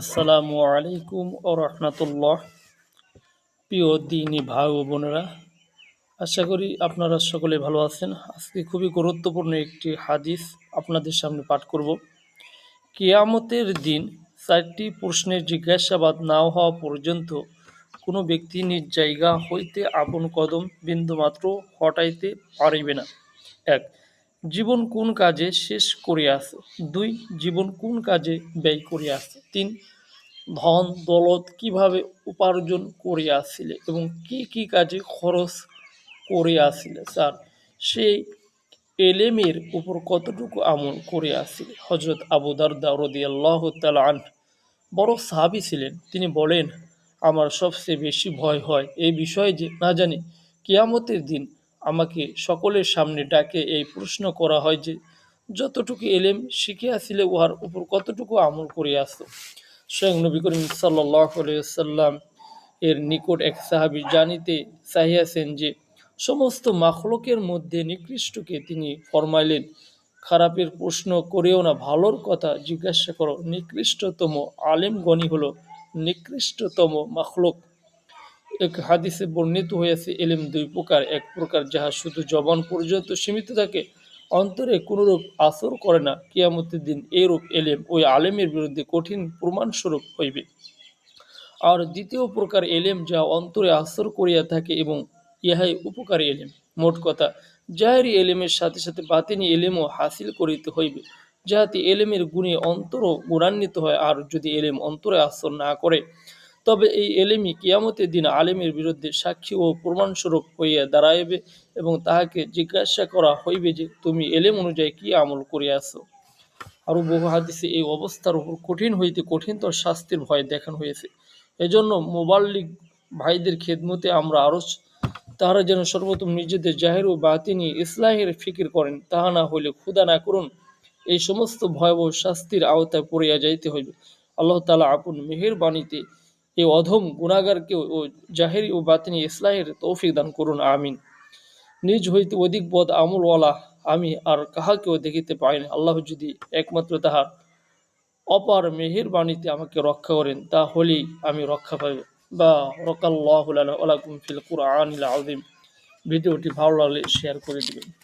আসসালামু আলাইকুম ও রহমতুল্লাহ। প্রিয় দিনী ভাই ও বোনেরা, আশা করি আপনারা সকলে ভালো আছেন। আজকে খুবই গুরুত্বপূর্ণ একটি হাদিস আপনাদের সামনে পাঠ করব। কিয়ামতের দিন 4টি প্রশ্নের জিজ্ঞাসাবাদ না হওয়া পর্যন্ত কোনো ব্যক্তি নিজ জায়গা হইতে আপন কদম বিন্দুমাত্র হটাইতে পারিবে না। 1. জীবন কোন কাজে শেষ করিয়াছ? 2. জীবন কোন কাজে ব্যয় করিয়াছ? 3. ধন দৌলত কিভাবে উপার্জন করিয়াছিলে এবং কি কি কাজে খরচ করিয়াছিলে? 4. সেই এলেমের উপর কতটুকু আমল করিয়াছিলে? হযরত আবু দারদা রাদিয়াল্লাহু তাআলা আনহু বড় সাহাবী ছিলেন। তিনি বলেন, আমার সবচেয়ে বেশি ভয় হয় এই বিষয়ে যে না জানি কিয়ামতের দিন আমাকে সকলের সামনে ডাকে এই প্রশ্ন করা হয় যে যতটুকু এলেম শিখিয়াছিলে উহার উপর কতটুকু আমল করিয়াছ। স্বয়ং নবী করিম সাল্লাল্লাহু আলাইহি ওয়াসাল্লাম এর নিকট এক সাহাবী জানিতে চাহিয়াছেন যে সমস্ত মাখলুকের মধ্যে নিকৃষ্টকে। তিনি ফরমাইলেন, খারাপের প্রশ্ন করেও না, ভালোর কথা জিজ্ঞাসা করো। নিকৃষ্টতম আলেমগণই হলো নিকৃষ্টতম মাখলুক। এক হাদিসে বর্ণিত হয়েছে, এলেম দুই প্রকার। এক প্রকার যাহা শুধু জবান পর্যন্ত সীমিত থাকে, অন্তরে কোনরূপ আসর করে না। কিয়ামতের দিন এরূপ এলেম ওই আলেমের বিরুদ্ধে কঠিন প্রমাণস্বরূপ হইবে। আর দ্বিতীয় প্রকার এলেম যা অন্তরে আসর করিয়া থাকে এবং ইহাই উপকারী এলেম। মোট কথা, জাহেরি এলেমের সাথে সাথে বাতিনি এলেমও হাসিল করিতে হইবে, যাহাতে এলেমের গুণে অন্তরও গুণান্বিত হয়। আর যদি এলেম অন্তরে আসর না করে, তবে এই এলেমই কিয়ামতের দিন আলেমের বিরুদ্ধে সাক্ষী ও প্রমাণস্বরূপ হইয়া দাঁড়াইবে এবং তাহাকে জিজ্ঞাসা করা হইবে যে তুমি এলেম অনুযায়ী কি আমল করিয়াছ। আরও বহু হাদিসে এই অবস্থার উপর কঠিন হইতে কঠিনতর শাস্তির ভয় দেখানো হয়েছে। এজন্য মোবাল্লিগ ভাইদের খেদমতে আমরা আরও তাহারা যেন সর্বপ্রথম নিজেদের জাহের ও বাতিনি ইসলাহের ফিকির করেন, তাহা না হইলে ক্ষুধা না করুন এই সমস্ত ভয়াবহ শাস্তির আওতায় পড়িয়া যাইতে হইবে। আল্লাহ তাআলা আপন মেহেরবাণীতে এই অধম গুনাহগারকে ও জাহেরি ও বাতিনি ইসলাহের তৌফিক দান করুন, আমিন। নিজ হইতে অধিক বদ আমলওয়ালা আমি আর কাহাকেও দেখিতে পাই না। আল্লাহ যদি একমাত্র তাহার অপার মেহেরবাণীতে আমাকে রক্ষা করেন, তা হলেই আমি রক্ষা পাইব। বারাকাল্লাহু লানা ওয়া লাকুম ফিল কুরআনিল আযীম। ভিডিওটি ভালো লাগলে শেয়ার করে দিবেন।